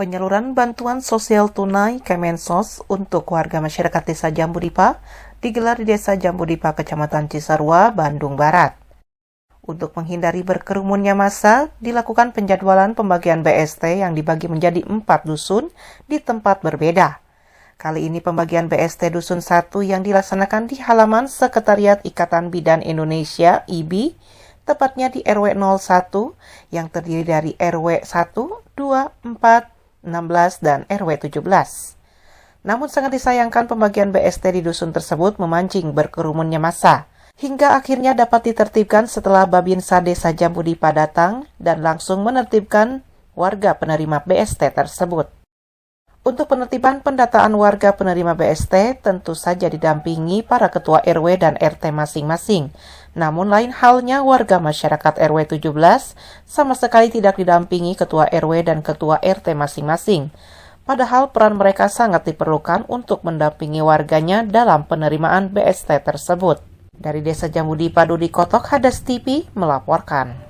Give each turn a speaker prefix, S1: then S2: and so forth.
S1: Penyaluran bantuan sosial tunai Kemensos untuk warga masyarakat Desa Jambudipa digelar di Desa Jambudipa, Kecamatan Cisarua, Bandung Barat. Untuk menghindari berkerumunnya massa, dilakukan penjadwalan pembagian BST yang dibagi menjadi 4 dusun di tempat berbeda. Kali ini pembagian BST Dusun 1 yang dilaksanakan di halaman Sekretariat Ikatan Bidan Indonesia (IBI), tepatnya di RW 01 yang terdiri dari RW 1, 2, 4, 16, dan RW 17. Namun sangat disayangkan pembagian BST di dusun tersebut memancing berkerumunnya massa, hingga akhirnya dapat ditertibkan setelah Babinsa Desa Jambudipa datang dan langsung menertibkan warga penerima BST tersebut. Untuk penertiban pendataan warga penerima BST tentu saja didampingi para ketua RW dan RT masing-masing. Namun lain halnya warga masyarakat RW 17 sama sekali tidak didampingi ketua RW dan ketua RT masing-masing. Padahal peran mereka sangat diperlukan untuk mendampingi warganya dalam penerimaan BST tersebut. Dari Desa Jambudipa, Dudi Kotok, Hadas TV melaporkan.